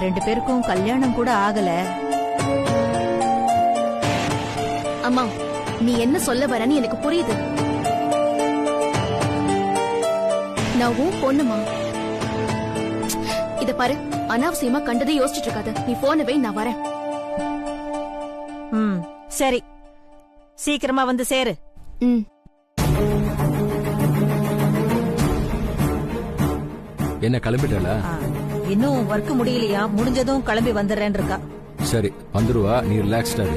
2 பேருக்கும் கல்யாணம் கூட ஆகல. அம்மா, நீ என்ன சொல்ல வரன்னு எனக்கு புரியுது. நான் உன் பொண்ணுமா. இத பாரு, அனாவசியமா கண்டதை யோசிச்சுட்டு இருக்காத. நீ போன வை, நான் வரேன். சரி, சீக்கிரமா வந்து சேரு. என்ன கிளம்பிட்டல? இன்னும் ஒர்க் முடியலையா? முடிஞ்சதும் கிளம்பி வந்துடுறேன்னு இருக்கா. சரி, வந்துருவா. நீ ரிலாக்ஸ்டா இரு.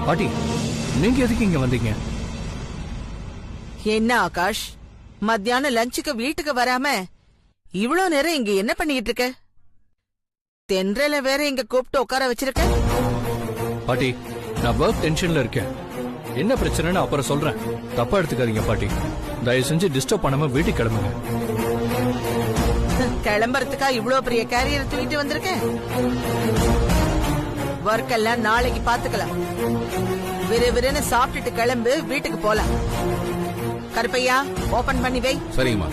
பாட்டி, நீங்க எதுக்கு இங்க வந்தீங்க? என்ன ஆகாஷ், மத்தியானம் லஞ்சுக்கு வீட்டுக்கு வராம இவ்வளவு நேரம் இங்க என்ன பண்ணிட்டு இருக்க? தென்றல வேற இங்க கூப்பிட்டு உட்கார வச்சிருக்க. பாட்டி, நான் ஒர்க் டென்ஷன்ல இருக்கேன். என்ன பிரச்சனைன்னு அப்புறம் சொல்றேன். தப்பா எடுத்துக்காதீங்க பாட்டி. தயவு செஞ்சு டிஸ்டர்ப் பண்ணாம வீட்டுக்கு கிளம்புங்க. கிளம்புறதுக்கா இவ்வளவு பெரிய கேரியரை தூக்கிட்டு வந்திருக்க? ஒர்க் எல்லாம் நாளைக்கு பாத்துக்கலாம். விறுவிறுன்னு சாப்பிட்டுட்டு கிளம்பு, வீட்டுக்கு போலாம். கருப்பையா, ஓபன் பண்ணி வை. சரிங்கம்மா.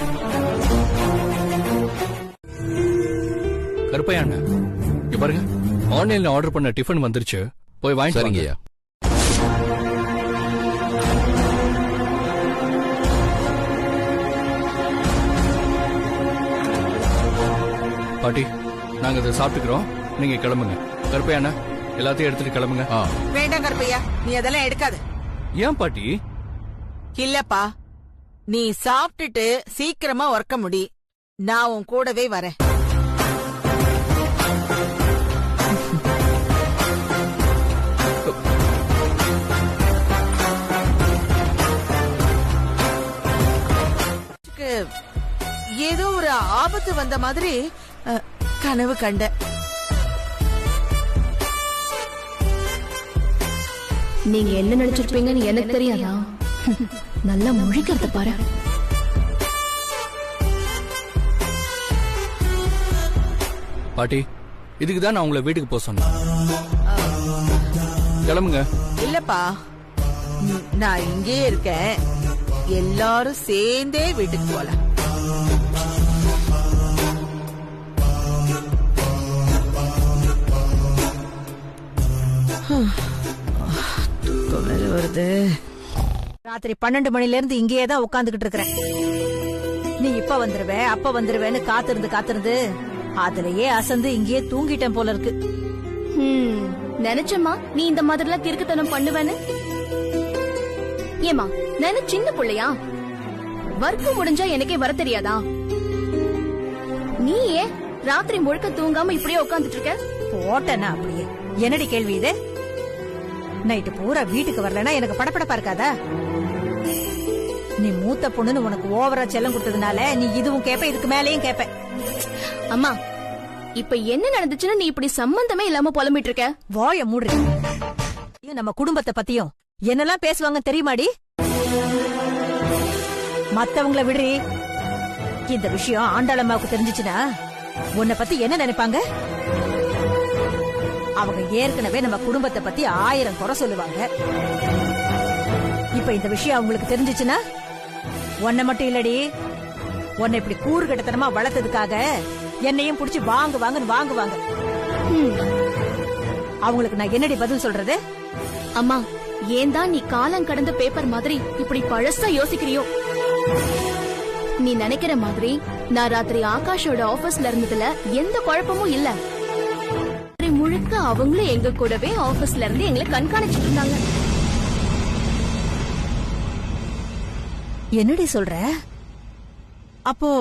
கருப்பையா அண்ணா, இங்க பாருங்க, ஆன்லைன்ல ஆர்டர் பண்ண டிஃபன் வந்துருச்சு. போய் வாங்கிட்டு வாங்கய்யா. பாட்டி, நாங்க இதை சாப்பிட்டுக்கிறோம். நீங்க கிளம்புங்க. கருப்பையா அண்ணா, எல்லாத்தையும் எடுத்துட்டு கிளம்புங்க. வேண்டாம் கருப்பையா, நீ அதெல்லாம் எடுக்காத. ஏன் பாட்டி? இல்லப்பா, நீ சாப்பிட்டுட்டு சீக்கிரமா ஒர்க்க முடி. நான் உன் கூடவே வரேன். ஏதோ ஒரு ஆபத்து வந்த மாதிரி கனவு கண்ட. நீங்க என்ன நினைச்சிருப்பீங்கன்னு எனக்கு தெரியாதா? நல்லா முழிக்கிறத பாரு. பாட்டி, இதுக்குதான் நான் உங்களை வீட்டுக்கு போக சொன்னேன். கிளம்புங்க. இல்லப்பா, நான் இங்கே இருக்கேன். எல்லாரும் சேர்ந்தே வீட்டுக்கு போலாம். வருது. ராத்திரி 12 மணில இருந்து இங்கேயே தான் உட்காந்துக்கிட்டு இருக்கிறேன். நீ இப்ப வந்துருவ அப்ப வந்துருவேன்னு காத்திருந்து அதுலயே அசந்து இங்கேயே தூங்கிட்டேன் போல இருக்கு. நினைச்சம்மா நீ இந்த மாதிரிலாம் கிறுக்குத்தனம் பண்ணுவேன்னு. ஏமா, நான் சின்ன பிள்ளையா? வர்க்கு முடிஞ்சா எனக்கே வர தெரியாதா? நீ ஏன் ராத்திரி முழுக்க தூங்காம இப்படியே உட்காந்துட்டு இருக்க? போட்டனா அப்படியே. என்னடி கேள்வி இது? நைட்டு பூரா வீட்டுக்கு வரலன்னா எனக்கு படப்படப்பா இருக்காதா? நீ மூத்த பொண்ணுன்னு உனக்கு ஓவரா செல்லம் கொடுத்ததுனால நீ இதுவும் கேப்ப, இதுக்கு மேலேயும் கேப்ப. அம்மா, இப்ப என்ன நடந்துச்சுன்னு நீ இப்படி சம்பந்தமே இல்லாம புலம்பிட்டு இருக்க? வாய மூடு. நம்ம குடும்பத்தை பத்தியும் என்னெல்லாம் பேசுவாங்க தெரியுமாடி? மத்தவங்கள விடுறி. இந்த விஷயம் ஆண்டாளம்மாவுக்கு தெரிஞ்சிச்சுன்னா உன்னை பத்தி என்ன நினைப்பாங்க? அவங்க ஏற்கனவே நம்ம குடும்பத்தை பத்தி 1000 குறை சொல்லுவாங்க. இப்ப இந்த விஷயம் அவங்களுக்கு தெரிஞ்சிச்சுன்னா உன்னை மட்டும் இல்லடி, உன்னை இப்படி கூறுகட்டத்தனமா வளர்த்ததுக்காக என்னையும் புடிச்சு வாங்குவாங்கன்னு வாங்குவாங்க. அவங்களுக்கு நான் என்னடி பதில் சொல்றது? அம்மா, ஏன் தான் நீ காலம் கடந்த பேப்பர் மாதிரி இப்படி பழசா யோசிக்கிறியோ? நீ நினைக்கிற மாதிரி நான் ராத்திரி ஆகாஷோட ஆபீஸ்ல இருந்ததுல எந்த குழப்பமும் இல்ல. முழுக்க அவங்களும் எங்க கூடவே ஆபீஸ்ல இருந்து எங்களை கண்காணிச்சிட்டு இருந்தாங்க. என்னடி சொல்ற? அப்போ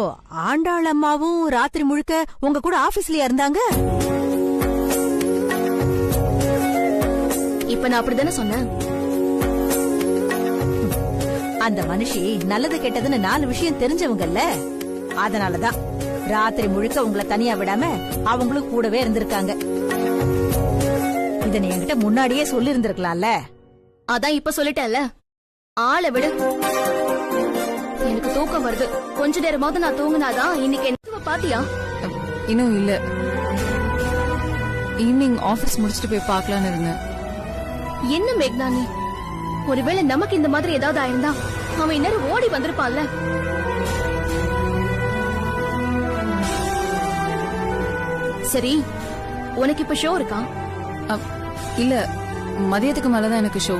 ஆண்டாள் அம்மாவும் ராத்திரி முழுக்க உங்க கூட ஆபீஸ்லயா இருந்தாங்க? இப்ப நான் அப்படிதானே சொன்னேன். அந்த மனுஷி நல்லது கெட்டதுன்னு 4 விஷயம் தெரிஞ்சவங்கல்ல. அதனாலதான் ராத்திரி முழுக்க உங்களை தனியா விடாம அவங்களும் கூடவே இருந்திருக்காங்க. இத நீ என்கிட்ட முன்னாடியே சொல்லி இருந்திருக்கலாம்ல. அதான் இப்ப சொல்லிட்டேன்ல. ஆளை விடு. எனக்கு தூக்கம் வருது. கொஞ்ச நேரமாவது நான் தூங்குனாதான் இன்னைக்கு என்ன பாத்தியா? இன்னும் இல்ல. ஈவினிங் ஆபீஸ் முடிச்சுட்டு போய் பார்க்கலான்னு இருந்தேன். என்ன மேக்னா நீ? ஒருவேளை நமக்கு இந்த மாதிரி ஏதாவது ஆயிருந்தா அவன் இந்நேரம் ஓடி வந்திருப்பான்ல. சரி, உனக்கு இப்ப ஷோ இருக்கா? இல்ல, மதியத்துக்கு மேலதான் எனக்கு ஷோ.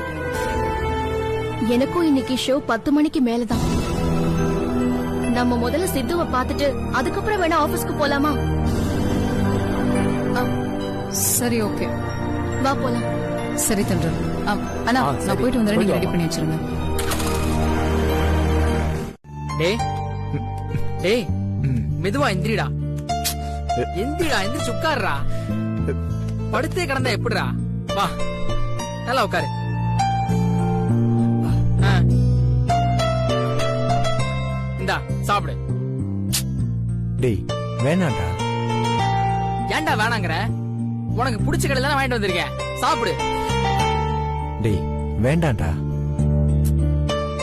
எனக்கும் இன்னைக்கு ஷோ 10 மணிக்கு மேலதான். நம்ம முதல்ல சித்துவை பார்த்துட்டு அதுக்கப்புறம் வேணா ஆபீஸ்க்கு போலாமா? சரி, ஓகே, வா போலாம். சரி தென்றல். அண்ணா, நான் போயிட்டு வந்துடுறேன், நீங்க ரெடி பண்ணி வச்சிருங்க. டேய் டேய், மெதுவா எந்திரிடா. எந்திரிச்சு உட்காருடா. படுத்தே கிடந்தா எப்படிடா? வா, நல்லா உட்காரு. இந்தா சாப்பிடு. டேய் வேணாண்டா. ஏன்டா வேணாங்கற? உனக்கு பிடிச்ச கடையில தானே வாங்கிட்டு வந்திருக்கேன், சாப்பிடு. டேய் வேண்டாண்டா.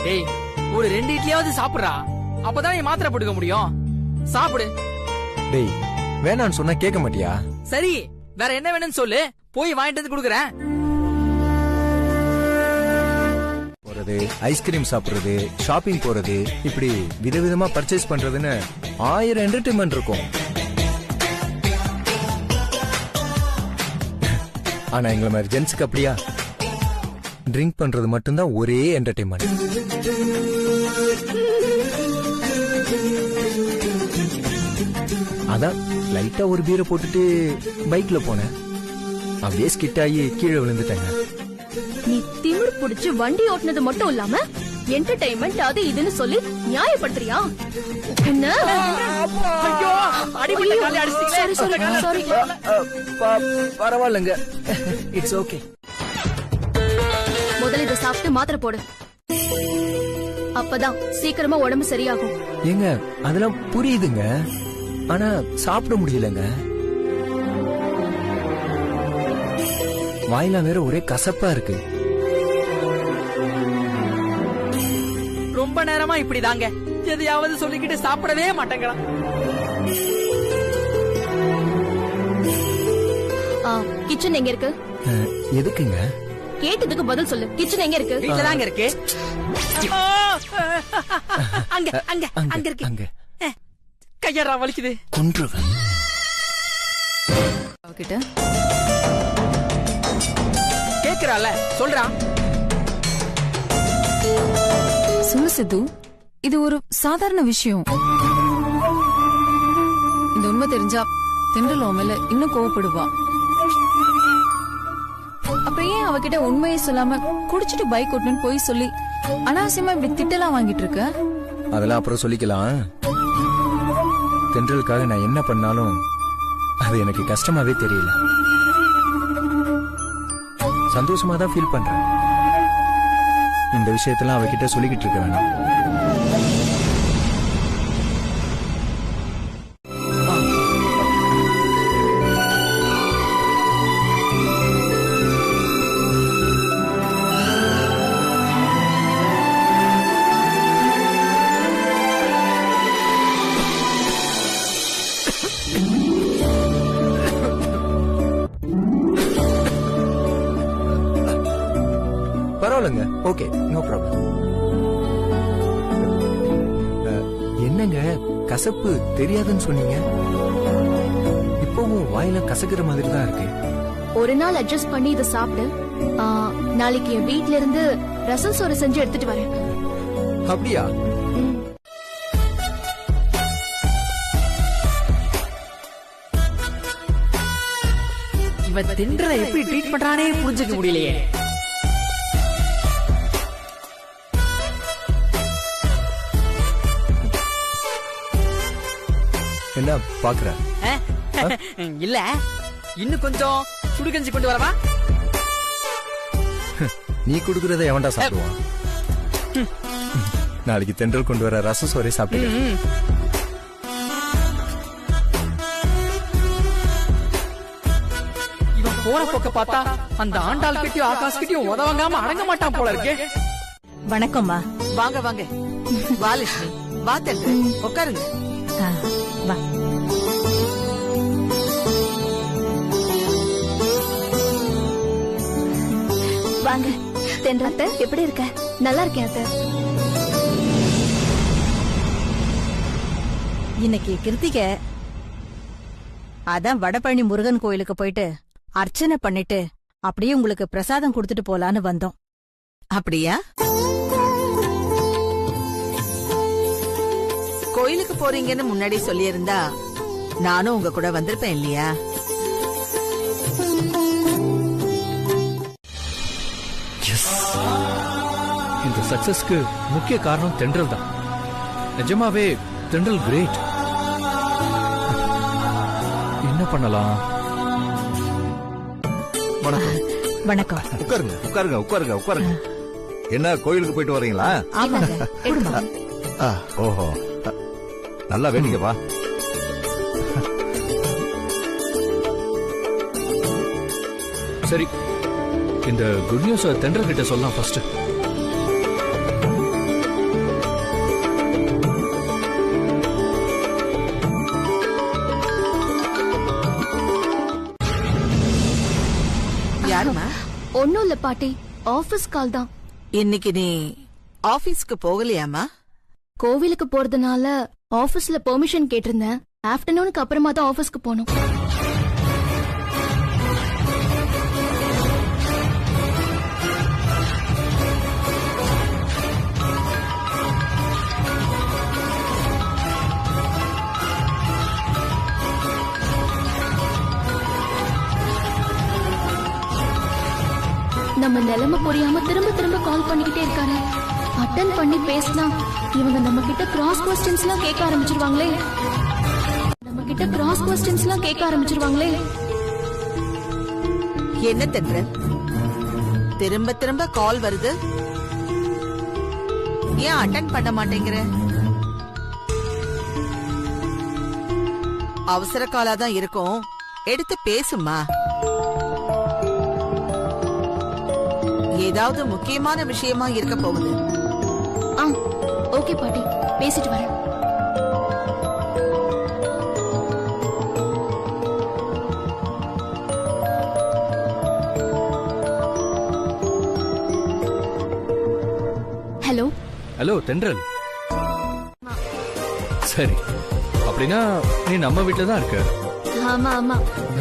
டேய், ஒரு 2 இட்லியாவது சாப்பிடுறா, அப்பதான் நீ மாத்திரை போட்டுக்க முடியும். சாப்பிடு. டேய் வேணான்னு சொன்னா கேட்க மாட்டியா? சரி, வேற என்ன வேணும்னு சொல்லு, போய் வாங்கிட்டு வந்து கொடுக்குறேன். போறது, ஐஸ்கிரீம் சாப்பிடுறது, ஷாப்பிங் போறது, இப்படி விதவிதமா பர்ச்சேஸ் பண்றதுன்னு 1000 என்டர்டைன்மெண்ட் இருக்கும். ஆனா எங்களை மாதிரி ஜென்ஸுக்கு அப்படியா? ட்ரிங்க் பண்றது மட்டும்தான் ஒரே என்டர்டைன்மெண்ட். அதான் லைட்டா ஒரு பீரை போட்டுட்டு பைக்ல போனேன், அப்படியே ஸ்கிட் ஆகி கீழே விழுந்துட்டேங்க. நீ திமிர் புடிச்சு வண்டி ஓட்டுனது மட்டும் இல்லாம என்டர்டைன்மெண்ட் அது இதுன்னு சொல்லி நியாயப்படுத்துறியா? என்ன? ஐயோ, அடிபட்ட காலை அடிச்சிட்டீங்களே. சாரி. பரவாயில்லைங்க, இட்ஸ் ஓகே. முதல்ல இதை சாப்பிட்டு மாத்திரை போடு, அப்பதான் சீக்கிரமா உடம்பு சரியாகும். ஏங்க அதெல்லாம் புரியுதுங்க, ஆனா சாப்பிட முடியலங்க. வாயிலாம் வேற ஒரே கசப்பா இருக்கு. ரொம்ப நேரமா இப்படிதாங்க, எதையாவது சொல்லிக்கிட்டு சாப்பிடவே மாட்டேங்கிறான். கிச்சன் எங்க இருக்கு? எதுக்குங்க? கேட்டதுக்கு பதில் சொல்லு. கிச்சன் எங்க இருக்கு? வீட்டுல தாங்க இருக்கு. அங்க அங்க அங்க இருக்கு. அங்க கையறா வலிக்குது. கொன்றுவேன். அவகிட்ட கேக்குறால, சொல்றா. சொல்லு சித்து, இது ஒரு சாதாரண விஷயம். இந்த உண்மை தெரிஞ்சா தென்றல் உன் மேல இன்னும் கோவப்படுவா. அப்புறம் ஏன் அவகிட்ட உண்மையை சொல்லாம குடிச்சிட்டு பைக் ஓட்டணும்னு போய் சொல்லி அனாவசியமா இப்படி திட்டலாம் வாங்கிட்டு இருக்க? அதெல்லாம் அப்புறம் சொல்லிக்கலாம். தென்றலுக்காக நான் என்ன பண்ணாலும் அது எனக்கு கஷ்டமாவே தெரியல. சந்தோஷமா தான் ஃபீல் பண்றேன். இந்த விஷயத்தெல்லாம் அவகிட்ட சொல்லிக்கிட்டு இருக்க வேணாம். பரவாயில்லைங்க, ஓகே, நோ ப்ராப்ளம். என்னங்க கசப்பு தெரியாதுன்னு சொன்னீங்க, இப்பவும் வாயில கசக்குற மாதிரி தான் இருக்கு. ஒரு நாள் அட்ஜஸ்ட் பண்ணி இதை சாப்பிடு. நாளைக்கு என் வீட்ல இருந்து ரசம் சோறு செஞ்சு எடுத்துட்டு வரேன். அப்படியா? இவன் தின்றதை எப்படி ட்ரீட் பண்றானே புரிஞ்சுக்க முடியலையே. என்ன பாக்குற? இல்ல, இன்னும் கொஞ்சம் சுடுகஞ்சி கொண்டு வரவா? நீ குடுக்கறத எவன்டா சாப்பிடுவான்? நாளைக்கு தென்றல் கொண்டு வர ரசம் சோறே சாப்பிட்டு. இவன் போற போக்க பார்த்தா அந்த ஆண்டாள் கிட்டயும் ஆகாஷ் கிட்டயும் உதவங்காம அடங்க மாட்டான் போல இருக்கு. வணக்கம்மா. வாங்க வாங்க, வா லட்சுமி, வா தென்றல், உட்காருங்க. வா. வா வாங்க. தென்றத்தை எப்படி இருக்க? நல்லா இருக்கேன் அத்தை. இன்னைக்கு கிருத்திகை, அதான் வடபழனி முருகன் கோயிலுக்கு போயிட்டு அர்ச்சனை பண்ணிட்டு அப்படியே உங்களுக்கு பிரசாதம் கொடுத்துட்டு போலான்னு வந்தோம். அப்படியா? கோயிலுக்கு போறீங்கன்னு முன்னாடி சொல்லியிருந்தா நானும் உங்க கூட வந்திருப்பேன் இல்லையா? இந்த சக்சஸ்க்கு முக்கிய காரணம் தென்றல் தான். நிஜமாவே தென்றல் கிரேட். என்ன பண்ணலாம்? வணக்கம். வணக்கம். உட்காருங்க உட்காருங்க உட்காருங்க உட்காருங்க. என்ன கோயிலுக்கு போயிட்டு வரீங்களா? ஆமாங்க. கொடுமா. ஓஹோ, நல்லா வேண்டிங்கப்பா. சரி, இந்த குட் நியூஸ் தென்றல் கிட்ட சொல்லலாம் ஃபர்ஸ்ட். யாருமா? ஒன்னும் இல்ல பாட்டி, ஆபீஸ் கால் தான். இன்னைக்கு நீ ஆபீஸ்க்கு போகலையாமா? கோவிலுக்கு போறதுனால ஆபீஸ்ல பெர்மிஷன் கேட்டிருந்தேன். ஆஃப்டர்நூனுக்கு அப்புறமா தான் ஆபீஸ்க்கு போகணும். நம்ம நிலைமை புரியாம திரும்ப திரும்ப கால் பண்ணிக்கிட்டே இருக்காரு. அட்டன் பண்ணி பேசினா இவங்க நம்ம கிட்ட கிராஸ் கொஸ்டின்ஸ் எல்லாம் கேட்க ஆரம்பிச்சிருவாங்களே. என்ன தென்றல், திரும்ப திரும்ப கால் வருது, ஏன் அட்டன் பண்ண மாட்டேங்கிற? அவசர காலா தான் இருக்கும், எடுத்து பேசுமா. ஏதாவது முக்கியமான விஷயமா இருக்க போகுது. ஓகே பாட்டி, பேசிட்டு வரேன். ஹலோ. ஹலோ தென்றல். சரி, அப்படின்னா நீ நம்ம வீட்டுல தான் இருக்க. ஆமா ஆமா.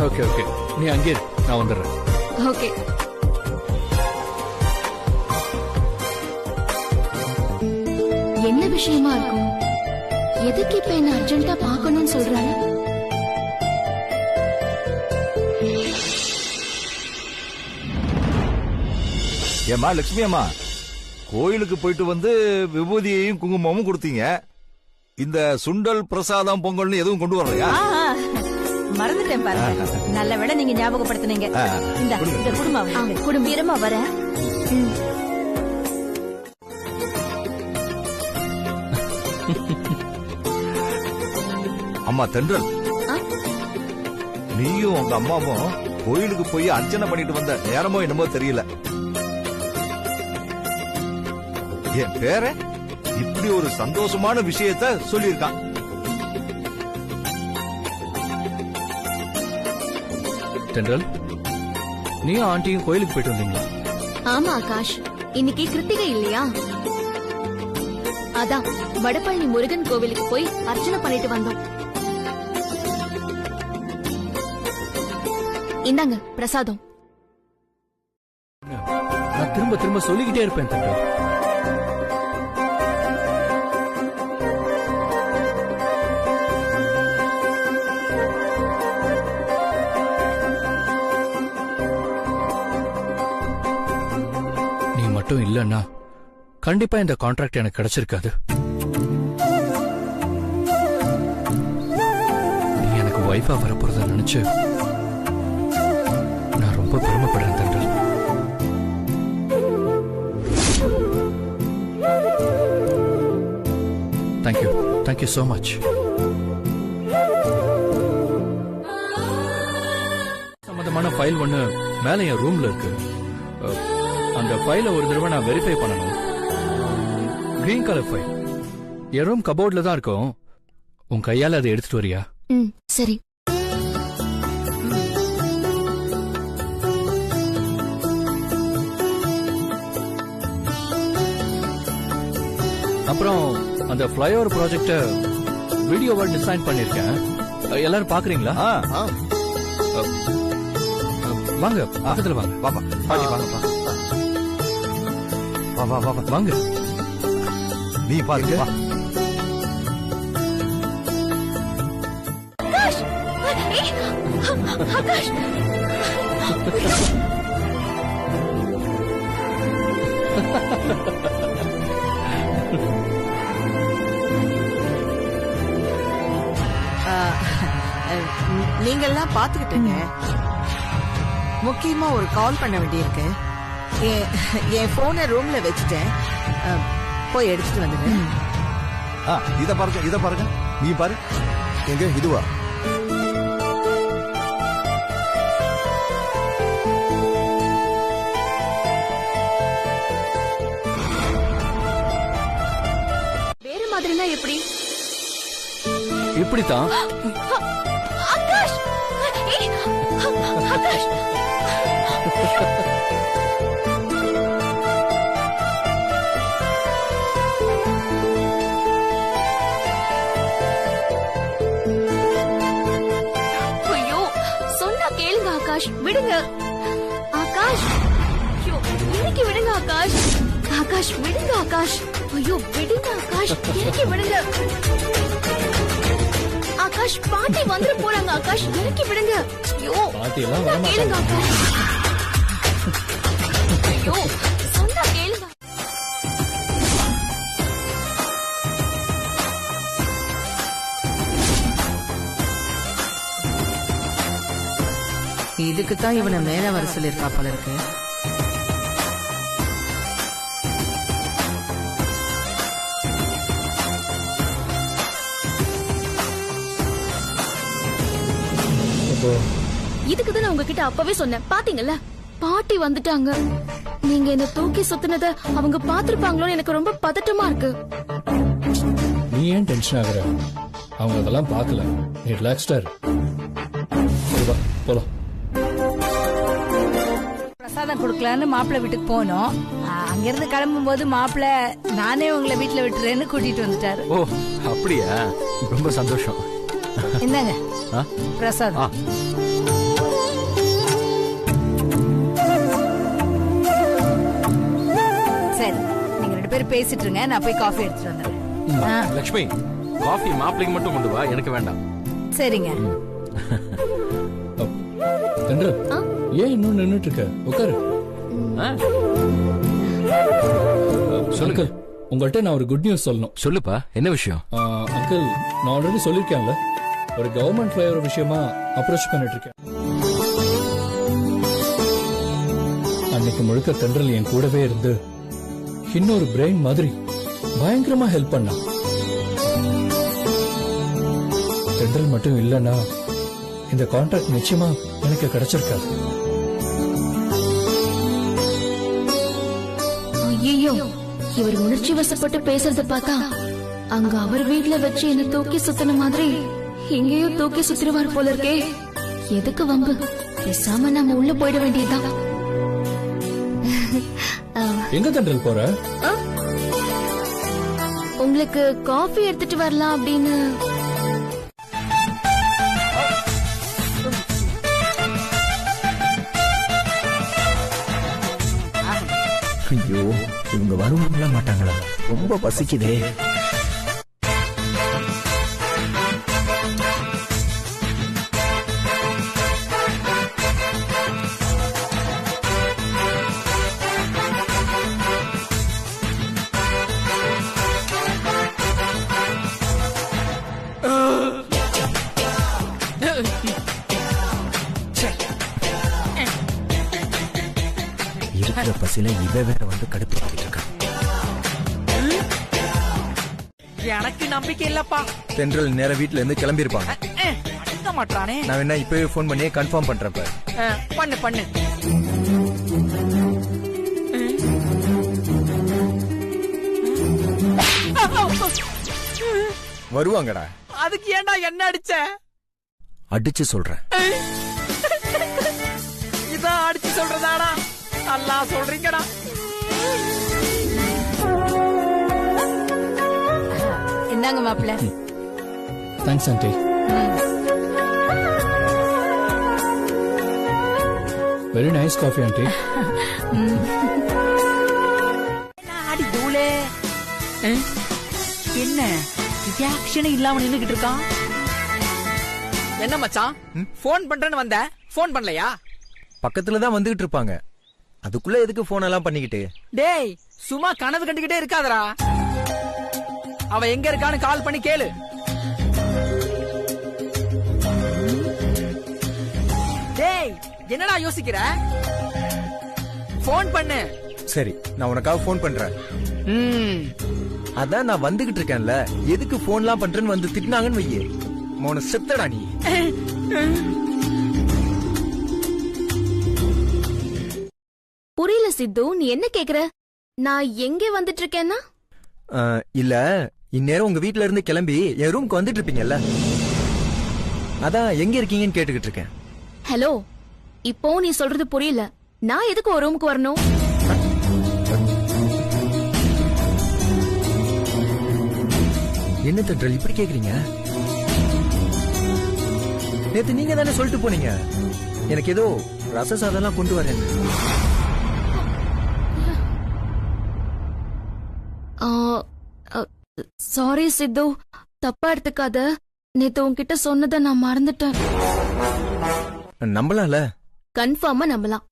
ஓகே ஓகே, நீ அங்கே இரு, நான் வந்துடுறேன். ஓகே. என்ன விஷயமா இருக்கும்? எதுக்கு இப்ப என்ன அர்ஜென்ட்டா பார்க்கணும்னு சொல்றாரு? ஏமா லட்சுமி அம்மா, கோயிலுக்கு போயிட்டு வந்து விபூதியையும் குங்குமமும் கொடுத்தீங்க. இந்த சுண்டல் பிரசாதம் பொங்கல்னு எதுவும் கொண்டு வரலையா? மறந்துட்டேன் பாருங்க. நல்ல வேளை நீங்க ஞாபகப்படுத்தினீங்க. இந்த குடும்பம் குடும்பீரமா வர. அம்மா தென்றல், நீயும் உங்க அம்மாவும் கோயிலுக்கு போய் அர்ச்சனை பண்ணிட்டு வந்த நேரமோ என்னமோ தெரியல. என் பேர இப்படி ஒரு சந்தோஷமான விஷயத்த சொல்லியிருக்கான். தென்றல், நீயும் ஆண்டியும் கோயிலுக்கு போயிட்டு வந்தீங்களா? ஆமா ஆகாஷ், இன்னைக்கு கிருத்திகை இல்லையா? அதான் வடபழனி முருகன் கோவிலுக்கு போய் அர்ச்சனை பண்ணிட்டு வந்தோம். இந்தாங்க பிரசாதம். நான் திரும்ப திரும்ப சொல்லிக்கிட்டே இருப்பேன் தென்றல். நீ மட்டும் இல்லன்னா கண்டிப்பா இந்த கான்ட்ராக்ட் எனக்கு கிடைச்சிருக்காது. நீ எனக்கு வைஃபா வரப்போறத நினைச்சு நான் ரொம்ப பெருமைப்படுறேன் தென்றல். Thank you, thank you so much. சம்பந்தமான ஃபைல் ஒண்ணு மேல என் ரூம்ல இருக்கு. அந்த ஃபைலை ஒரு தடவை நான் வெரிஃபை பண்ணணும். கிரீன் கலர் ஃபைல் என் ரூம் கபோர்ட்ல தான் இருக்கும். உன் கையால அதை எடுத்துட்டு வரியா? சரி. அந்த ஃப்ளைஓவர் ப்ராஜெக்ட வீடியோவா டிசைன் பண்ணிருக்கேன். எல்லாரும் பாக்குறீங்களா? வாங்க பக்கத்துல வாங்க. பாப்பா பாட்டி வாங்கப்பா. வா வா வா வாங்க. நீ பாருங்க. ஆகாஷ் நீங்கெல்லாம் பாத்துக்கிட்டுங்க. முக்கியமா ஒரு கால் பண்ண வேண்டியிருக்கு. என் போனை ரூம்ல வச்சுட்டேன். போய் எடுத்துட்டு வந்துடுறேன். இத பாருங்க. நீ பாரு. எங்க இதுவா? வேற மாதிரினா எப்படி? இப்படித்தான். ஆகாஷ் ஆகாஷ் ஐயோ சொன்னா கேளுங்க ஆகாஷ், விடுங்க ஆகாஷ். ஐயோ இறக்கி விடுங்க ஆகாஷ். ஆகாஷ் விடுங்க ஆகாஷ். ஐயோ விடுங்க ஆகாஷ், இறக்கி விடுங்க ஆகாஷ். பாட்டி வந்துட போறாங்க ஆகாஷ், இறக்கி விடுங்க. ஐயோ பாட்டி எல்லாம் சொன்னா கேளுங்க ஆகாஷ். ஐயோ சொன்னா கேளுங்க. இதுக்கு தான் இவனை மேல வர சொல்லியிருக்கா போல இருக்கு. இதுக்குதான் நான் உங்ககிட்ட அப்பவே சொன்னேன், பாத்தீங்கல்ல பாட்டி வந்துட்டாங்க. நீங்க என்ன தூக்கி சுத்தினத அவங்க பாத்திருப்பாங்களோன்னு எனக்கு ரொம்ப பதட்டமா இருக்கு. நீ ஏன் டென்ஷன் ஆகுற? அவங்க அதெல்லாம் பார்க்கல. நீ ரிலாக்ஸ்டா இரு. போலாம். பிரசாதம் கொடுக்கலான்னு மாப்பிள்ளை வீட்டுக்கு போனோம். அங்கிருந்து கிளம்பும் போது மாப்பிள்ளை நானே உங்களை வீட்டுல விட்டுறேன்னு கூட்டிட்டு வந்துட்டாரு. ஓ அப்படியா? ரொம்ப சந்தோஷம். என்னங்க பிரசாதம். சரி நீங்க 2 பேரும் பேசிட்டு இருங்க, நான் போய் காஃபி எடுத்துட்டு வந்துடுறேன். லட்சுமி, காஃபி மாப்பிளைக்கு மட்டும் கொண்டு வா, எனக்கு வேண்டாம். சரிங்க. ஏன் இன்னும் நின்னுட்டு இருக்க? உட்காரு. சொல்லுங்க. உங்கள்கிட்ட நான் ஒரு குட் நியூஸ் சொல்லணும். சொல்லுப்பா, என்ன விஷயம்? அங்கிள், நான் ஆல்ரெடி சொல்லிருக்கேன்ல, ஒரு கவர்மெண்ட் ஃபிளைஓவர் விஷயமா அப்ரோச் பண்ணிட்டு இருக்கேன். அன்னைக்கு முழுக்க தென்றல் என் கூடவே இருந்து இன்னொரு பிரெயின் மாதிரி பயங்கரமா ஹெல்ப் பண்ணா. தென்றல் மட்டும் இல்லைன்னா இந்த கான்ட்ராக்ட் நிச்சயமா எனக்கு கிடைச்சிருக்காது. ஐயோ, இவர் உணர்ச்சி வசப்பட்டு பேசுறத பார்த்தா அங்க அவர் வீட்டுல வச்சு என்ன தூக்கி சுத்தின மாதிரி எங்கேயோ தூக்கி சுத்திருவார் போல இருக்கே. எதுக்கு வம்பு? பேசாம நாம உள்ள போயிட வேண்டியதுதான். எங்க தென்றல் போற? உங்களுக்கு காஃபி எடுத்துட்டு வரலாம் அப்படின்னு. ஐயோ, இவங்க வருவாங்களா மாட்டாங்களா? ரொம்ப பசிக்குதே. இருக்கிற பசியில இவ வேற வந்து கடுப்பாக்கிட்டு இருக்கான். எனக்கு நம்பிக்கை இல்லப்பா. தென்றல் நேர வீட்டுல இருந்து கிளம்பி இருப்பாங்க. அடங்க மாட்டானே. நான் வேணா இப்பவே போன் பண்ணி கன்ஃபார்ம் பண்றேன். பண்ணு. வருவாங்கடா. அதுக்கு ஏன்டா என்ன அடிச்ச? அடிச்சு சொல்றேன். இதான் அடிச்சு சொல்றதாடா? நல்லா சொல்றீங்கடா. இந்தாங்க மாப்பிள்ள. Thanks aunty. Very nice coffee aunty. அடி தூளே. என்ன ரியாக்ஷனே இல்லாம நின்னுகிட்டு இருக்கான்? என்ன மச்சான், போன் பண்றேன்னு வந்த, போன் பண்ணலையா? பக்கத்துல தான் வந்துகிட்டு இருப்பாங்க, அதுக்குள்ள எதுக்கு போன் எல்லாம் பண்ணிக்கிட்டு? டேய் சும்மா கனவு கண்டுகிட்டே இருக்காதடா. அவ எங்க இருக்கான்னு கால் பண்ணி கேளு. டேய் என்னடா யோசிக்கிற? போன் பண்ணு. சரி, நான் உனக்காக போன் பண்றேன். அதான் நான் வந்துகிட்டு இருக்கேன்ல, எதுக்கு போன்லாம் பண்றேன்னு வந்து திட்டினாங்கன்னு வையே, மோன செத்தடா நீ. புரியல சித்து, நீ என்ன கேக்குற? நான் எங்க வந்துட்டு இருக்கேன்னா? இல்ல, இந்நேரம் உங்க வீட்ல இருந்து கிளம்பி என் ரூம்க்கு வந்துட்டு இருப்பீங்கல்ல, அதான் எங்க இருக்கீங்கன்னு கேட்டுக்கிட்டு இருக்கேன். ஹலோ, இப்போ நீ சொல்றது புரியல. நான் எதுக்கு ஒரு ரூமுக்கு வரணும்? என்ன தென்றல் இப்படி கேக்குறீங்க? நேத்து நீங்க தானே சொல்லிட்டு போனீங்க எனக்கு ஏதோ ரச சாதம்லாம் கொண்டு வரேன். சாரி சித்து, தப்பா எடுத்துக்காத. நேத்து உன்கிட்ட சொன்னதை நான் மறந்துட்டேன். நம்பலாம்ல? கன்ஃபார்மா நம்பலாம்.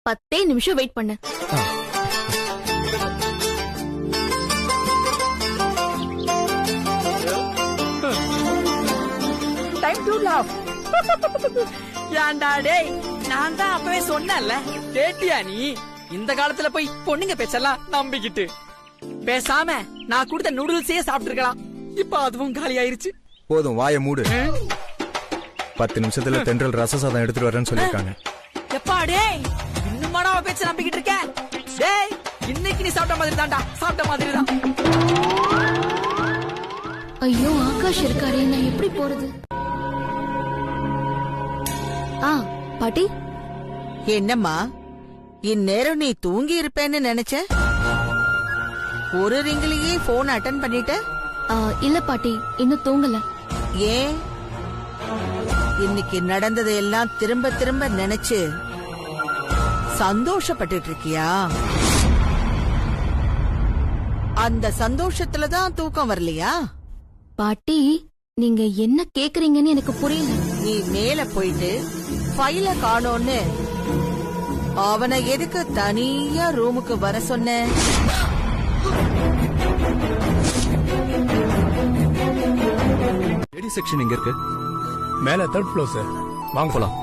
10 நிமிஷம் வெயிட் பண்ணு. Time to laugh. ஏன்டா டேய், நான் தான் அப்பவே சொன்னேன்ல. கேட்டியா நீ? இந்த காலத்துல போய் பொண்ணுங்க பேச்செல்லாம் நம்பிக்கிட்டு பேசாம நான் கொடுத்த நூடுல்ஸே சாப்பிட்டுருக்கலாம். இப்ப அதுவும் காலி ஆயிருச்சு. போதும், வாய மூடு. 10 நிமிஷத்துல தென்றல் ரச சாதம் எடுத்துட்டு வரேன்னு சொல்லிருக்காங்க. எப்பா டேய், இன்னுமாடா அவ பேச்ச நம்பிக்கிட்டு இருக்க? டேய், இன்னைக்கு நீ சாப்பிட்ட மாதிரி தான்டா, சாப்பிட்ட மாதிரி தான். ஐயோ, ஆகாஷ் இருக்காரே, நான் எப்படி போறது? பாட்டி. என்னம்மா, இந்நேரம் நீ தூங்கி இருப்பேன்னு நினைச்ச? ஒரு ரிங்கிலேயே போன் அட்டன் பண்ணிட்ட? இல்ல பாட்டி, இன்னும் தூங்கல. ஏன்? இன்னைக்கு நடந்ததை எல்லாம் திரும்ப திரும்ப நினைச்சு சந்தோஷப்பட்டு இருக்கியா? அந்த சந்தோஷத்துலதான் தூக்கம் வரலையா? பாட்டி, நீங்க என்ன கேக்குறீங்கன்னு எனக்கு புரியல. நீ மேல போயிட்டு ஃபைல காணோன்னு அவனை எதுக்கு தனியா ரூமுக்கு வர சொன்ன? லேடி செக்ஷன் எங்க இருக்கு? மேல 3rd ஃப்ளோர் சார். வாங்க போலாம்.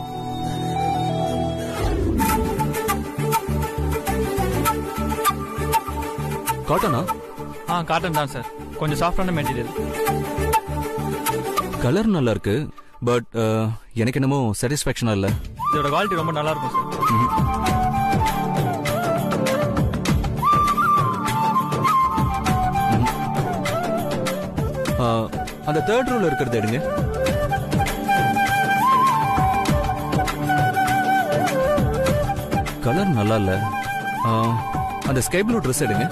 காட்டனா? காட்டன் தான் சார், கொஞ்சம் சாஃப்டான மெட்டீரியல். கலர் நல்லா இருக்கு, பட் எனக்கு என்னமோ சாட்டிஸ்ஃபேக்ஷனா இல்ல. இதோட குவாலிட்டி ரொம்ப நல்லா இருக்கும் சார். அந்த 3rd ரோல இருக்கிறது எடுங்க. கலர் நல்லா இல்ல. அந்த ஸ்கை ப்ளூ ட்ரெஸ் எடுங்க.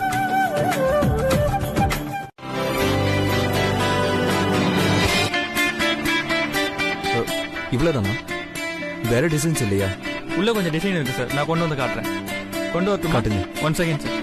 இவ்வளவுதானா? வேற டிசைன்ஸ் இல்லையா? உள்ள கொஞ்சம் டிசைன் இருக்கு சார், நான் கொண்டு வந்து காட்டுறேன். கொண்டு வந்து காட்டுங்க. 1 செகண்ட் சார்.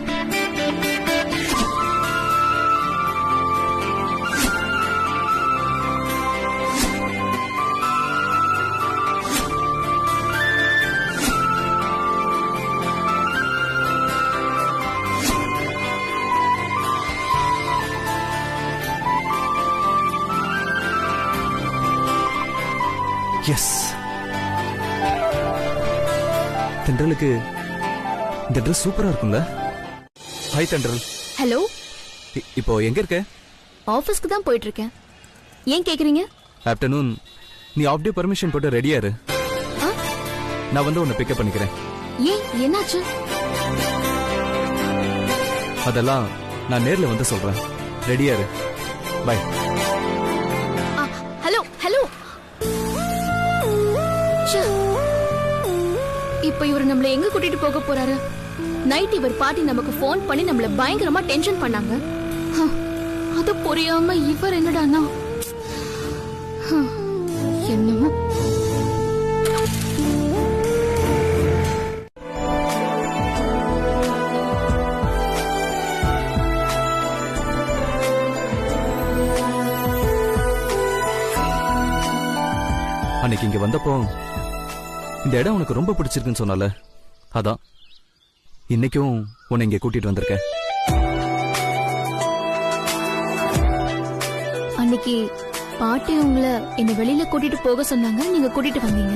எஸ், தென்றலுக்கு இந்த ட்ரெஸ் சூப்பரா இருக்கும்ல? ஹாய் தென்றல். ஹலோ. இப்போ எங்க இருக்க? ஆபீஸ்க்கு தான் போயிட்டு இருக்கேன். ஏன் கேக்குறீங்க? ஆஃப்டர்நூன் நீ ஆஃப் டே பர்மிஷன் போட்டு ரெடியா இரு. நான் வந்து உன்னை பிக்கப் பண்ணிக்கிறேன். ஏன், என்னாச்சு? அதெல்லாம் நான் நேர்ல வந்து சொல்றேன். ரெடியா இரு. பை. Hello hello. இப்ப இவர் நம்மள எங்க கூட்டிட்டு போக போறாரு? நைட் இவர் பாட்டி நமக்கு போன் பண்ணி நம்மள பயங்கரமா டென்ஷன் பண்ணாங்க. அது புரியாம இவர் என்னடானா என்னமோ. அன்னைக்கு இங்க வந்தப்போ இந்த இடம் உனக்கு ரொம்ப பிடிச்சிருக்குன்னு சொன்னால, அதான் இன்னைக்கும் உன்னை இங்க கூட்டிட்டு வந்திருக்கேன். அன்னைக்கு பாட்டி உங்களை என்ன வெளியில கூட்டிட்டு போக சொன்னாங்க, நீங்க கூட்டிட்டு வந்தீங்க.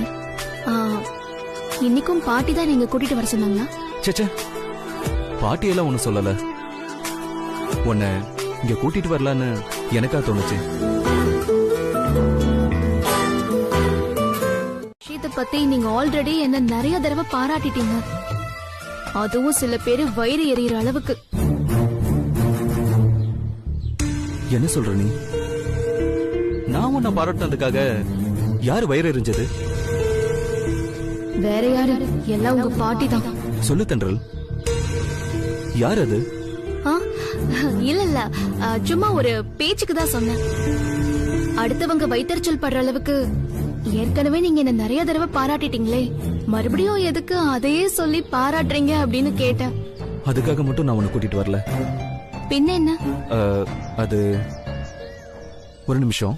இன்னைக்கும் பாட்டி தான் நீங்க கூட்டிட்டு வர சொன்னாங்களா? சேச்சே, பாட்டியெல்லாம் ஒண்ணு சொல்லல. உன்னை இங்க கூட்டிட்டு வரலான்னு எனக்கா தோணுச்சு. விஷயத்தை பத்தி நீங்க ஆல்ரெடி என்ன நிறைய தடவை பாராட்டிட்டீங்க. அதுவும் சில பேரு வயிறு எறிகிற அளவுக்கு. என்ன சொல்ற நீ? நான் உன்னை பாராட்டினதுக்காக யாரு வயிறு எறிஞ்சது? வேற யாரு? எல்லாம் உங்க பாட்டி தான். சொல்லு தென்றல், யார் அது? இல்ல இல்ல, சும்மா ஒரு பேச்சுக்கு தான் சொன்னேன். அடுத்தவங்க வயித்தறிச்சல் படுற அளவுக்கு ஏற்கனவே நீங்க என்ன நிறைய தடவை பாராட்டிட்டீங்களே, மறுபடியும் எதுக்கு அதையே சொல்லி பாராட்டுறீங்க அப்படின்னு கேட்டேன். அதுக்காக மட்டும் நான் உன்னை கூட்டிட்டு வரல. பின்ன என்ன? அது ஒரு நிமிஷம்.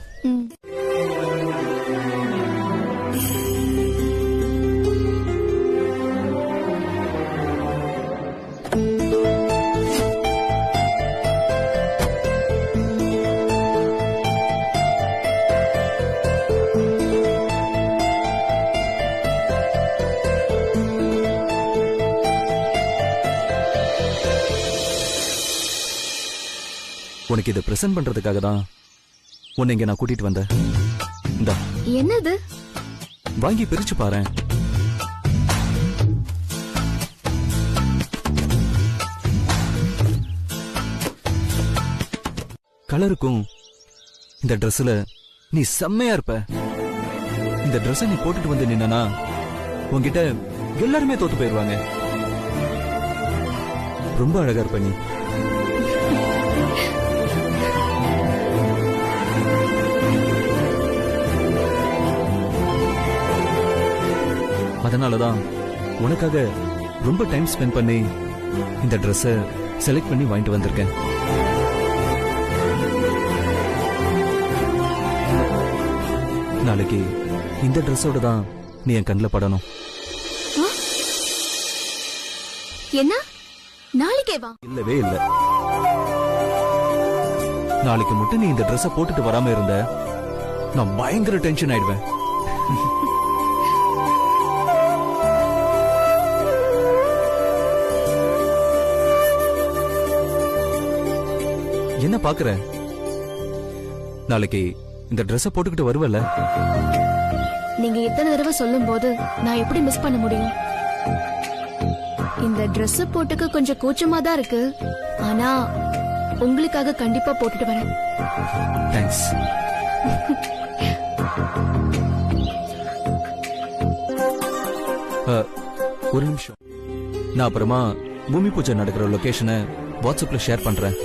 உனக்கு இதை பிரசன்ட் பண்றதுக்காக தான் உன்னை இங்க நான் கூட்டிட்டு வந்தேன். இந்தா. என்னது? வாங்கி பிரிச்சு பாரேன். கலருக்கும் இந்த ட்ரெஸ்ல நீ செம்மையா இருப்ப. இந்த ட்ரெஸ் நீ போட்டுட்டு வந்து நின்னா உன்கிட்ட எல்லாருமே தோத்து போயிருவாங்க. ரொம்ப அழகா இருப்ப நீ. அதனாலதான் உனக்காக ரொம்ப டைம் ஸ்பெண்ட் பண்ணி இந்த ட்ரெஸ்ஸ செலக்ட் பண்ணி வாங்கிட்டு வந்திருக்கேன். நாளைக்கு இந்த ட்ரெஸ்ஸோட தான் நீ என் கண்ணில் படணும். என்ன? நாளைக்கே வா? இல்லவே இல்ல. நாளைக்கு மட்டும் நீ இந்த ட்ரெஸ்ஸ போட்டுட்டு வராம இருந்த நான் பயங்கர டென்ஷன் ஆயிடுவேன். என்ன பாக்குற? நாளைக்கு இந்த ட்ரெஸ்ஸ போட்டுக்கிட்டு வருவல? நீங்க இத்தனை தடவை சொல்லும் போது நான் எப்படி மிஸ் பண்ண முடியும்? இந்த Dress போட்டுக்க கொஞ்சம் கூச்சமா தான் இருக்கு, ஆனா உங்களுக்காக கண்டிப்பா போட்டுட்டு வரேன். தேங்க்ஸ். ஒரு நிமிஷம், நான் அப்புறமா பூமி பூஜை நடக்கிற லொகேஷனை வாட்ஸ்அப்ல ஷேர் பண்றேன்.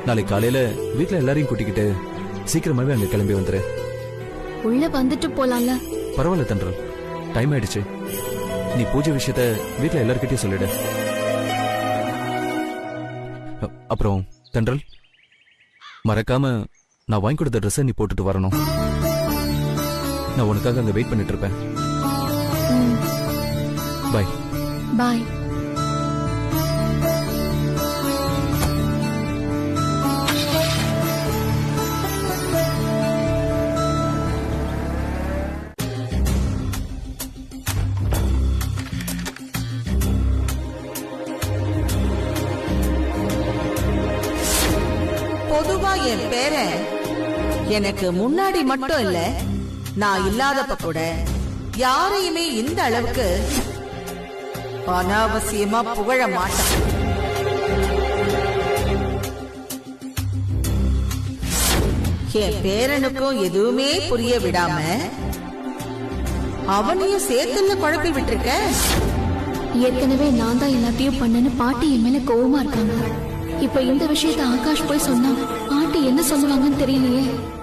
நாளைக்கு காலையில வீட்டுல எல்லாரையும் கூட்டிக்கிட்டு சீக்கிரமாவே அங்க கிளம்பி வந்துரு. உள்ள வந்துட்டு போலாம்ல? பரவாயில்ல தென்றல், டைம் ஆயிடுச்சு. நீ பூஜை விஷயத்த வீட்டுல எல்லார்கிட்டயும் சொல்லிடு. அப்புறம் தென்றல், மறக்காம நான் வாங்கி கொடுத்த ட்ரெஸ்ஸை நீ போட்டுட்டு வரணும். நான் உனக்காக அங்க வெயிட் பண்ணிட்டு இருப்பேன். பாய். பாய். பொதுவா என் பேரை எனக்கு முன்னாடி மட்டும் இல்ல, நான் இல்லாதப்ப கூட யாரையுமே இந்த அளவுக்கு அனாவசியமா புகழ மாட்டான். என் பேரனுக்கும் எதுவுமே புரிய விடாம அவனையும் சேர்த்துல குழப்பி விட்டுருக்க. ஏற்கனவே நான் தான் எல்லாத்தையும் பண்ணேன்னு பாட்டி என் மேல கோவமா இருக்காங்க. இப்ப இந்த விஷயத்த ஆகாஷ் போய் சொன்னா ஆண்டி என்ன சொல்லுவாங்கன்னு தெரியலையே.